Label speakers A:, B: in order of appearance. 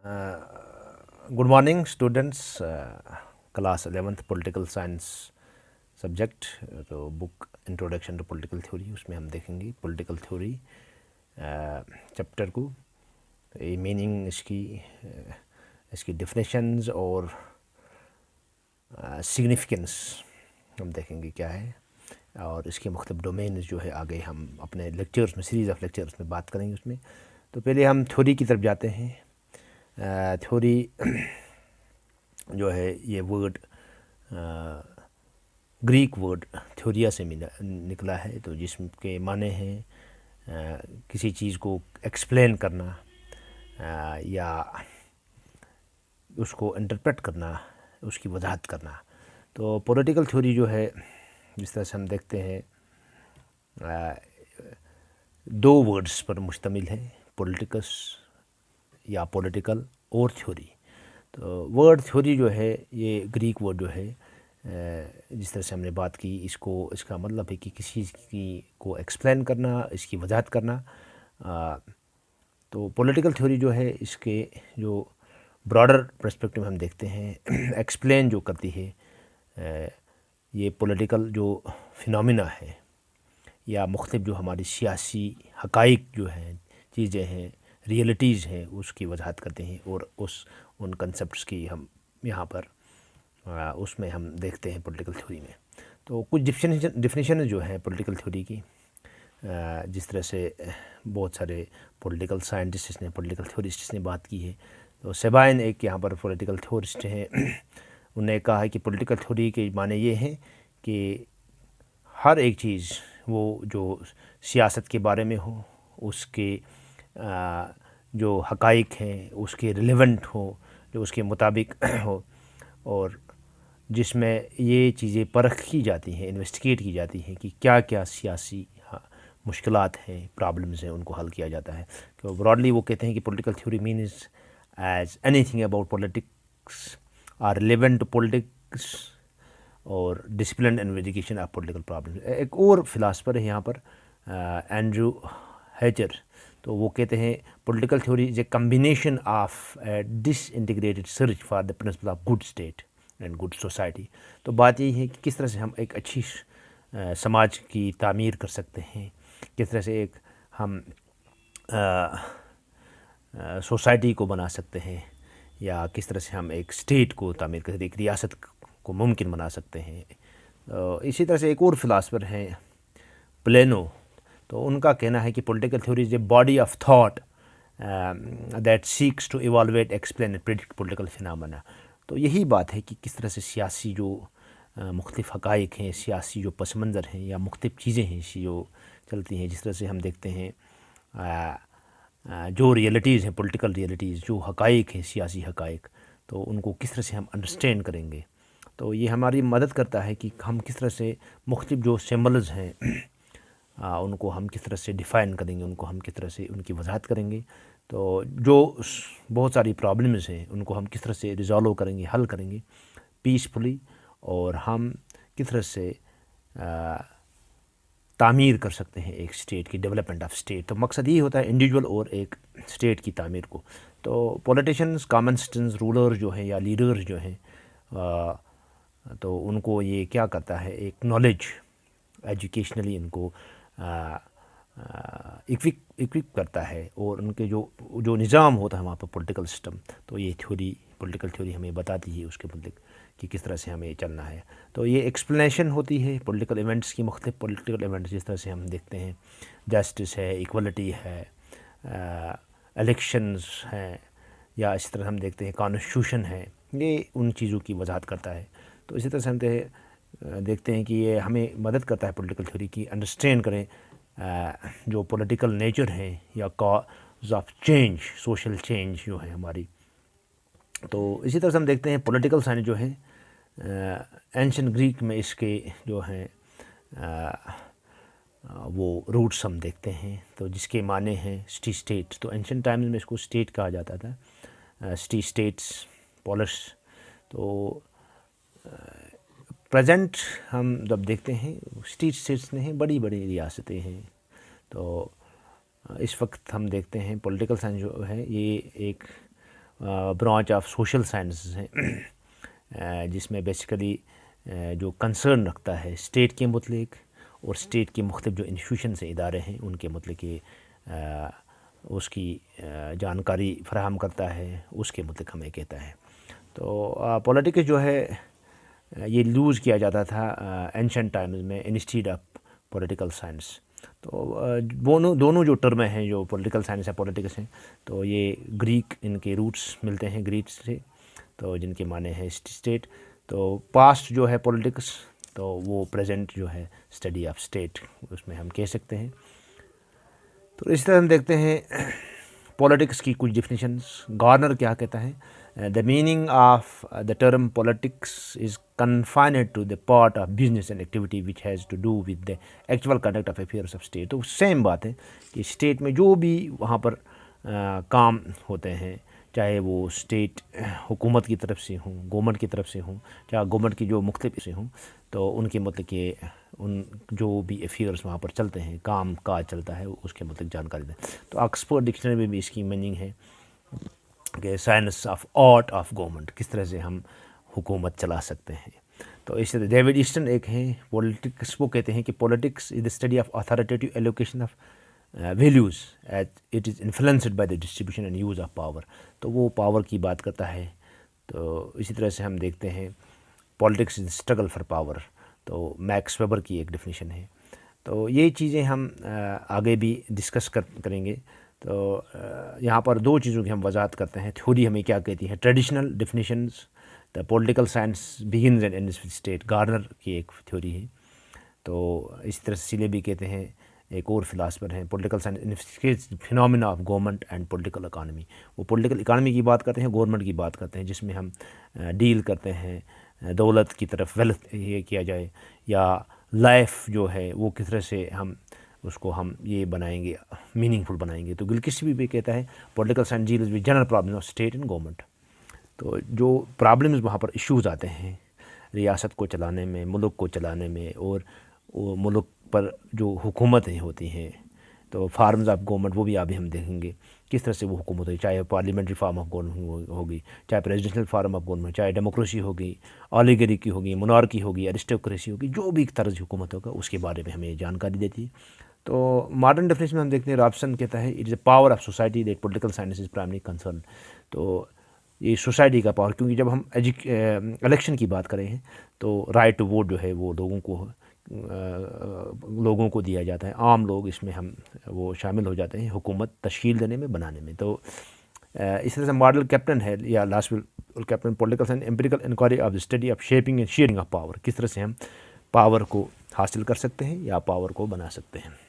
A: Good morning students. Class 11th political science subject. तो book introduction to political theory, उसमें हम देखेंगे political theory chapter को। तो ये मीनिंग इसकी डिफिनेशंस और सिग्निफिकेंस हम देखेंगे क्या है, और इसके मुख्तलिफ डोमेन्स जो है आगे हम अपने लेक्चर्स में, सीरीज़ ऑफ लेक्चर्स में बात करेंगे उसमें। तो पहले हम थ्योरी की तरफ जाते हैं। थ्योरी जो है ये वर्ड ग्रीक वर्ड थ्योरिया से निकला है, तो जिसके माने हैं किसी चीज़ को एक्सप्लेन करना या उसको इंटरप्रेट करना, उसकी वजाहत करना। तो पॉलिटिकल थ्योरी जो है, जिस तरह से हम देखते हैं, दो वर्ड्स पर मुश्तमिल है, पॉलिटिकस या पॉलिटिकल और थ्योरी। तो वर्ड थ्योरी जो है ये ग्रीक वर्ड जो है, जिस तरह से हमने बात की, इसका मतलब है कि किसी की को एक्सप्लेन करना, इसकी वजाहत करना। तो पॉलिटिकल थ्योरी जो है, इसके जो ब्रॉडर पर्सपेक्टिव हम देखते हैं, एक्सप्लेन जो करती है ये पॉलिटिकल जो फिनोमिना है या मुख्तलिफ जो हमारी सियासी हक़ाइक़ जो हैं, चीज़ें हैं, रियलिटीज़ हैं, उसकी वजाहत करते हैं। और उन कंसेप्ट्स की हम यहाँ पर उसमें हम देखते हैं पॉलिटिकल थ्योरी में। तो कुछ डिफिनेशन जो है पॉलिटिकल थ्योरी की, जिस तरह से बहुत सारे पॉलिटिकल साइंटिस्ट ने, पॉलिटिकल थ्योरिस्ट्स ने बात की है। तो सेबाइन एक यहाँ पर पॉलिटिकल थ्योरिस्ट हैं, उन्होंने कहा है कि पॉलिटिकल थ्योरी के माने ये हैं कि हर एक चीज़ वो जो सियासत के बारे में हो, उसके जो हक़ाइक़ हैं उसके रिलेवेंट हो, जो उसके मुताबिक हो, और जिसमें ये चीज़ें परख की जाती हैं, इन्वेस्टिगेट की जाती हैं कि क्या क्या सियासी मुश्किलात हैं, प्रॉब्लम्स हैं, उनको हल किया जाता है। तो ब्रॉडली वो कहते हैं कि political theory means as anything about politics are relevant to politics और discipline investigation of political problem. एक और फिलासफर है यहाँ पर, एंड्रू हैचर। तो वो कहते हैं political theory is A combination of disintegrated search for the principle of good state and good society. तो बात यही है कि किस तरह से हम एक अच्छी समाज की तामीर कर सकते हैं, किस तरह से एक हम सोसाइटी को बना सकते हैं, या किस तरह से हम एक स्टेट को तामीर कर सकते हैं, एक रियासत को मुमकिन बना सकते हैं। इसी तरह से एक और फिलासफर हैं प्लेनो। तो उनका कहना है कि political theory is a body of thought that seeks to evaluate, explain and predict political phenomena. तो यही बात है कि किस तरह से सियासी जो मुख्तलिफ हक़ाइक़ हैं, सियासी जो पस मंज़र हैं या मुख्तलिफ चीज़ें हैं जो चलती हैं, जिस तरह से हम देखते हैं जो रियलिटीज़ हैं, पॉलिटिकल रियलिटीज़, जो हक़ाइक़ हैं, सियासी हक़ाइक़, तो उनको किस तरह से हम अंडरस्टैंड करेंगे। तो ये हमारी मदद करता है कि हम किस तरह से मुख्तलिफ जो सिम्बल्स हैं उनको हम किस तरह से डिफ़ाइन करेंगे, उनको हम किस तरह से उनकी वजाहत करेंगे। तो जो बहुत सारी प्रॉब्लम्स हैं उनको हम किस तरह से रिज़ॉल्व करेंगे, हल करेंगे पीसफुली, और हम किस तरह से तामीर कर सकते हैं एक स्टेट की, डेवलपमेंट ऑफ स्टेट। तो मकसद ये होता है इंडिविजुअल और एक स्टेट की तामीर को। तो पॉलिटिशियंस, कॉमन सिटीजन्स, रूलर जो हैं या लीडर्स जो हैं, तो उनको ये क्या करता है, एक नॉलेज एजुकेशनली इनको इक्विप करता है, और उनके जो निज़ाम होता है वहाँ पर पॉलिटिकल सिस्टम, तो ये थ्योरी, पॉलिटिकल थ्योरी हमें बताती है उसके मतलब कि किस तरह से हमें चलना है। तो ये एक्सप्लेनेशन होती है पॉलिटिकल इवेंट्स की, मुख्तलिफ पॉलिटिकल इवेंट्स जिस तरह से हम देखते हैं, जस्टिस है, इक्वलिटी है, इलेक्शंस हैं, या इस तरह हम देखते हैं कॉन्स्टिट्यूशन है, ये उन चीज़ों की वजाहत करता है। तो इसी तरह से हम देखते हैं कि ये हमें मदद करता है पॉलिटिकल थ्योरी की अंडरस्टैंड करें जो पॉलिटिकल नेचर है या cause of change, social change जो है हमारी। तो इसी तरह से हम देखते हैं पॉलिटिकल साइंस जो है, एंशिएंट ग्रीक में इसके जो हैं वो रूट्स हम देखते हैं, तो जिसके माने हैं सिटी स्टेट। तो एंशिएंट टाइम्स में इसको स्टेट कहा जाता था, सिटी स्टेट्स, पोलिस। तो प्रेजेंट हम जब देखते हैं सिटी स्टेट्स में हैं, बड़ी बड़ी रियासतें हैं। तो इस वक्त हम देखते हैं पॉलिटिकल साइंस जो है ये एक برانچ آف سوشل سائنسز ہیں جس میں بیسیکلی جو کنسرن رکھتا ہے اسٹیٹ کے متعلق اور اسٹیٹ کے مختلف جو انسٹیٹیوشنز ہیں ادارے ہیں ان کے متعلق اس کی جانکاری فراہم کرتا ہے، اس کے متعلق ہمیں کہتا ہے۔ تو پولیٹکس جو ہے یہ لوز کیا جاتا تھا اینشنٹ ٹائمز میں انسٹیڈ آف پولیٹیکل سائنس۔ تو دونوں جو ٹرمیں ہیں جو پولیٹیکل سائنس ہے پولیٹکس ہیں، تو یہ گریک ان کے روٹس ملتے ہیں گریک سے، تو جن کے معنی ہے اسٹیٹ۔ تو پاسٹ جو ہے پولیٹکس تو وہ پریزنٹ جو ہے اسٹڈی آف اسٹیٹ اس میں ہم کہہ سکتے ہیں۔ تو اس طرح ہم دیکھتے ہیں پولیٹکس کی کچھ ڈیفینیشنز۔ گارنر کیا کہتا ہے؟ The meaning of the term politics is confined to the part of business and activity which has to do with the actual conduct of affairs of state۔ تو سیم بات ہے کہ state میں جو بھی وہاں پر کام ہوتے ہیں، چاہے وہ اسٹیٹ حکومت کی طرف سے ہوں، گورنمنٹ کی طرف سے ہوں، چاہے گورنمنٹ کی جو مختلف سے ہوں، تو ان کے مطلب کہ ان جو بھی افیئرس وہاں پر چلتے ہیں، کام کاج چلتا ہے، اس کے مطلب جانکاری دیں۔ تو آکسفورڈ ڈکشنری میں بھی اس کی میننگ ہے کہ science of art of government, کس طرح سے ہم حکومت چلا سکتے ہیں۔ تو اس طرح ڈیوڈ ایسٹن ایک ہیں پولیٹکس، وہ کہتے ہیں کہ politics is the study of authoritative allocation of values as it is influenced by the distribution and use of power. تو وہ پاور کی بات کرتا ہے۔ تو اسی طرح سے ہم دیکھتے ہیں politics is struggle for power, تو میکس ویبر کی ایک ڈیفینیشن ہے۔ تو یہ چیزیں ہم آگے بھی ڈسکس کریں گے۔ تو یہاں پر دو چیزوں کی ہم وضاحت کرتے ہیں۔ تھیوری ہمیں کیا کہتی ہے؟ Traditional definitions the political science begins and ends with state, Garner کی ایک تھیوری ہے۔ تو اسی طرح سے سیلے بھی کہتے ہیں، ایک اور فلاسفر ہیں، political science phenomena of government and political economy. وہ پولیٹیکل اکانومی کی بات کرتے ہیں، گورنمنٹ کی بات کرتے ہیں، جس میں ہم ڈیل کرتے ہیں دولت کی طرف، ویلتھ یہ کیا جائے، یا لائف جو ہے وہ کس طرح سے ہم اس کو ہم یہ بنائیں گے، میننگ فل بنائیں گے۔ تو گلکرسٹی بھی کہتا ہے political science deals with general problem of state and government. تو جو پرابلمز وہاں پر ایشوز آتے ہیں ریاست کو چلانے میں، ملک کو چلانے میں، اور ملک پر جو حکومتیں ہوتی ہیں، تو فارمز آف گورنمنٹ وہ بھی ابھی ہم دیکھیں گے کس طرح سے وہ حکومت ہوئی، چاہے پارلیمنٹری فارم آف گورنمنٹ ہوگی، چاہے پریزیڈنشل فارم آف گورنمنٹ، چاہے ڈیموکریسی ہوگی، اولیگری کی ہوگی، مونارکی ہوگی، ایرسٹوکریسی ہوگی، جو بھی طرز حکومت ہوگا اس کے بارے میں ہمیں جانکاری دیتی ہے۔ تو ماڈرن ڈیفینیشن میں ہم دیکھتے ہیں رابسن کہتا ہے it is a power of society that political science is primary concern. تو یہ سوسائٹی کا پاور، کیونکہ جب ہم الیکشن کی بات کریں ہیں تو رائٹ ٹو ووٹ جو ہے وہ لوگوں کو دیا جاتا ہے، عام لوگ اس میں ہم وہ شامل ہو جاتے ہیں حکومت تشکیل دینے میں، بنانے میں۔ تو اس طرح سے ماڈل کیپٹن ہے یا last will captain political science empirical inquiry of the study of shaping and sharing of power, کس طرح سے ہم پاور کو حاصل کر سکتے ہیں یا پاور کو بنا سکتے ہیں۔